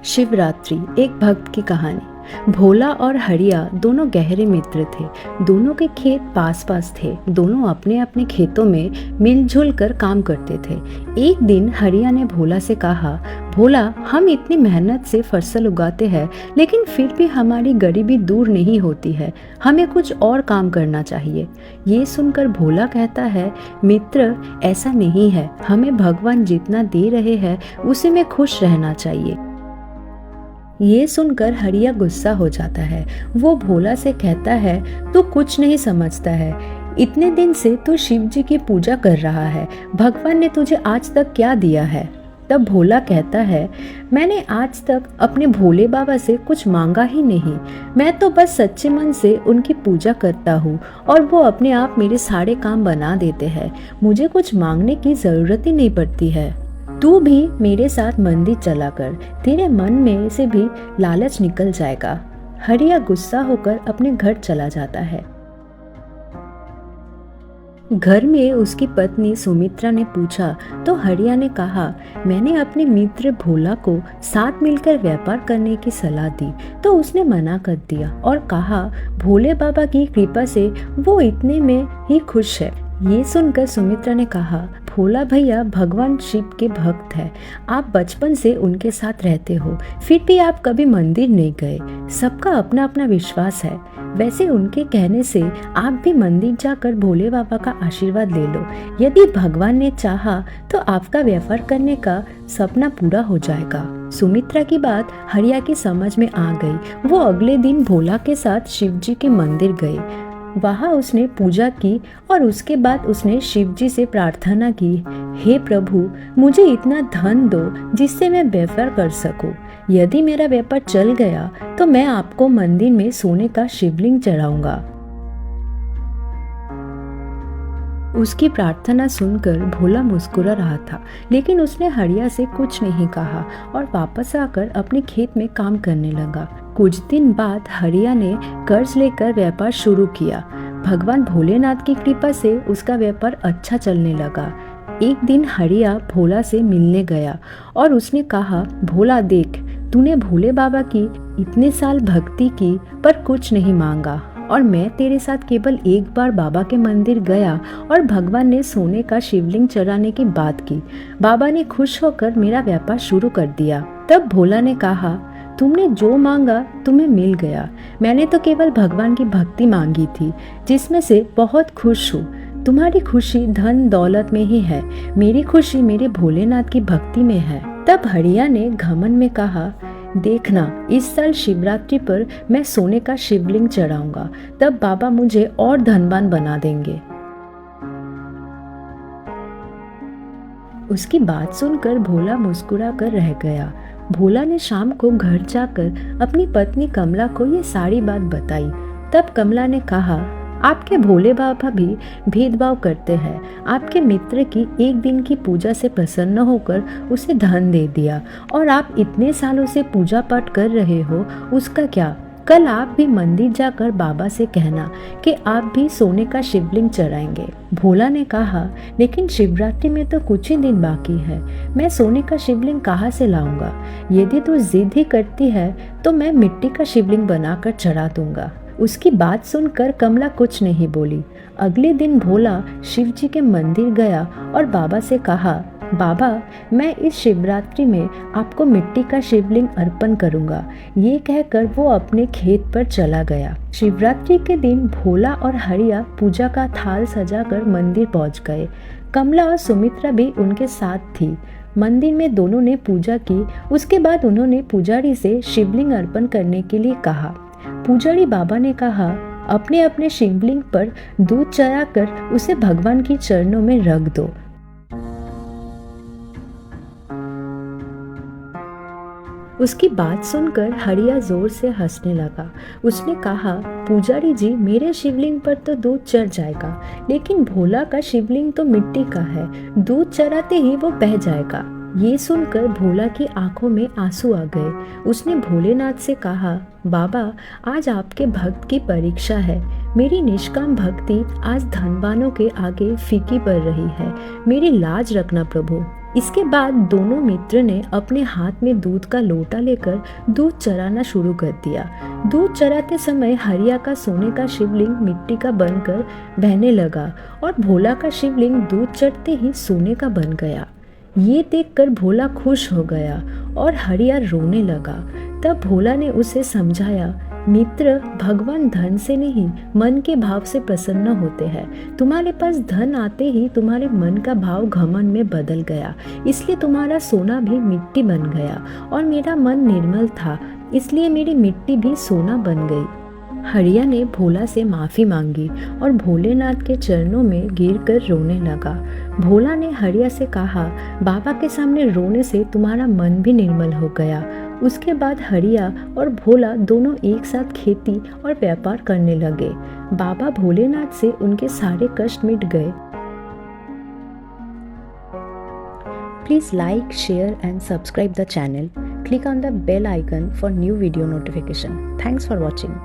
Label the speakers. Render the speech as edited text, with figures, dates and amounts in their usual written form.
Speaker 1: शिवरात्रि एक भक्त की कहानी। भोला और हरिया दोनों गहरे मित्र थे। दोनों के खेत पास पास थे। दोनों अपने अपने खेतों में मिलजुल कर काम करते थे। एक दिन हरिया ने भोला से कहा, भोला, हम इतनी मेहनत से फसल उगाते हैं, लेकिन फिर भी हमारी गरीबी दूर नहीं होती है। हमें कुछ और काम करना चाहिए। ये सुनकर भोला कहता है, मित्र, ऐसा नहीं है। हमें भगवान जितना दे रहे हैं उसी में खुश रहना चाहिए। ये सुनकर हरिया गुस्सा हो जाता है। वो भोला से कहता है, तू कुछ नहीं समझता है। इतने दिन से तू शिव जी की पूजा कर रहा है। भगवान ने तुझे आज तक क्या दिया है? तब भोला कहता है, मैंने आज तक अपने भोले बाबा से कुछ मांगा ही नहीं। मैं तो बस सच्चे मन से उनकी पूजा करता हूँ और वो अपने आप मेरे सारे काम बना देते हैं। मुझे कुछ मांगने की जरूरत ही नहीं पड़ती है। तू भी मेरे साथ मंदिर चला कर, तेरे मन में से भी लालच निकल जाएगा। हरिया गुस्सा होकर अपने घर चला जाता है। घर में उसकी पत्नी सुमित्रा ने पूछा तो हरिया ने कहा, मैंने अपने मित्र भोला को साथ मिलकर व्यापार करने की सलाह दी तो उसने मना कर दिया और कहा, भोले बाबा की कृपा से वो इतने में ही खुश है। ये सुनकर सुमित्रा ने कहा, भोला भैया भगवान शिव के भक्त है। आप बचपन से उनके साथ रहते हो, फिर भी आप कभी मंदिर नहीं गए। सबका अपना अपना विश्वास है। वैसे उनके कहने से आप भी मंदिर जाकर भोले बाबा का आशीर्वाद ले लो। यदि भगवान ने चाहा तो आपका व्यापार करने का सपना पूरा हो जाएगा। सुमित्रा की बात हरिया की समझ में आ गई। वो अगले दिन भोला के साथ शिव जी के मंदिर गए। वहाँ उसने पूजा की और उसके बाद उसने शिव जी से प्रार्थना की, हे प्रभु, मुझे इतना धन दो जिससे मैं व्यापार कर सकूं। यदि मेरा व्यापार चल गया तो मैं आपको मंदिर में सोने का शिवलिंग चढ़ाऊंगा। उसकी प्रार्थना सुनकर भोला मुस्कुरा रहा था, लेकिन उसने हरिया से कुछ नहीं कहा और वापस आकर अपने खेत में काम करने लगा। कुछ दिन बाद हरिया ने कर्ज लेकर व्यापार शुरू किया। भगवान भोलेनाथ की कृपा से उसका व्यापार अच्छा चलने लगा। एक दिन हरिया भोला से मिलने गया और उसने कहा, भोला देख, तूने भोले बाबा की इतने साल भक्ति की पर कुछ नहीं मांगा और मैं तेरे साथ केवल एक बार बाबा के मंदिर गया और भगवान ने सोने का शिवलिंग चढ़ाने की बात की। बाबा ने खुश होकर मेरा व्यापार शुरू कर दिया। तब भोला ने कहा, तुमने जो मांगा तुम्हें मिल गया। मैंने तो केवल भगवान की भक्ति मांगी थी, जिसमें से बहुत खुश हूँ। तुम्हारी खुशी धन दौलत में ही है, मेरी खुशी मेरे भोलेनाथ की भक्ति में है। तब हरिया ने घमंड में कहा, देखना, इस साल शिवरात्रि पर मैं सोने का शिवलिंग चढ़ाऊंगा, तब बाबा मुझे और धनवान बना देंगे। उसकी बात सुनकर भोला मुस्कुरा कर रह गया। भोला ने शाम को घर जाकर अपनी पत्नी कमला को ये सारी बात बताई। तब कमला ने कहा, आपके भोले बाबा भी भेदभाव करते हैं। आपके मित्र की एक दिन की पूजा से प्रसन्न होकर उसे धन दे दिया और आप इतने सालों से पूजा पाठ कर रहे हो, उसका क्या? कल आप भी मंदिर जाकर बाबा से कहना कि आप भी सोने का शिवलिंग चढ़ाएंगे। भोला ने कहा, लेकिन शिवरात्रि में तो कुछ ही दिन बाकी है, मैं सोने का शिवलिंग कहाँ से लाऊंगा? यदि तू जिद ही करती है तो मैं मिट्टी का शिवलिंग बनाकर चढ़ा दूंगा। उसकी बात सुनकर कमला कुछ नहीं बोली। अगले दिन भोला शिव जी के मंदिर गया और बाबा से कहा, बाबा, मैं इस शिवरात्रि में आपको मिट्टी का शिवलिंग अर्पण करूंगा। ये कहकर वो अपने खेत पर चला गया। शिवरात्रि के दिन भोला और हरिया पूजा का थाल सजाकर मंदिर पहुंच गए। कमला और सुमित्रा भी उनके साथ थी। मंदिर में दोनों ने पूजा की। उसके बाद उन्होंने पुजारी से शिवलिंग अर्पण करने के लिए कहा। पुजारी बाबा ने कहा, अपने अपने शिवलिंग पर दूध चढ़ाकर उसे भगवान के चरणों में रख दो। उसकी बात सुनकर हरिया जोर से हंसने लगा। उसने कहा, पुजारी जी, मेरे शिवलिंग पर तो दूध चढ़ जाएगा, लेकिन भोला का शिवलिंग तो मिट्टी का है, दूध चढ़ाते ही वो बह जाएगा। ये सुनकर भोला की आंखों में आंसू आ गए। उसने भोलेनाथ से कहा, बाबा, आज आपके भक्त की परीक्षा है। मेरी निष्काम भक्ति आज धनवानों के आगे फीकी पड़ रही है। मेरी लाज रखना प्रभु। इसके बाद दोनों मित्र ने अपने हाथ में दूध का लोटा लेकर दूध चराना शुरू कर दिया। दूध चराते समय हरिया का सोने का शिवलिंग मिट्टी का बनकर बहने लगा और भोला का शिवलिंग दूध चढ़ते ही सोने का बन गया। ये देखकर भोला खुश हो गया और हरिया रोने लगा। तब भोला ने उसे समझाया, मित्र, भगवान धन से नहीं मन के भाव से प्रसन्न होते हैं। तुम्हारे पास धन आते ही तुम्हारे मन का भाव घमंड में बदल गया, इसलिए तुम्हारा सोना भी मिट्टी बन गया और मेरा मन निर्मल था, इसलिए मेरी मिट्टी भी सोना बन गई। हरिया ने भोला से माफ़ी मांगी और भोलेनाथ के चरणों में गिरकर रोने लगा। भोला ने हरिया से कहा, बाबा के सामने रोने से तुम्हारा मन भी निर्मल हो गया। उसके बाद हरिया और भोला दोनों एक साथ खेती और व्यापार करने लगे। बाबा भोलेनाथ से उनके सारे कष्ट मिट गए। Please like, share and subscribe the channel. Click on the bell icon for new video notification. Thanks for watching.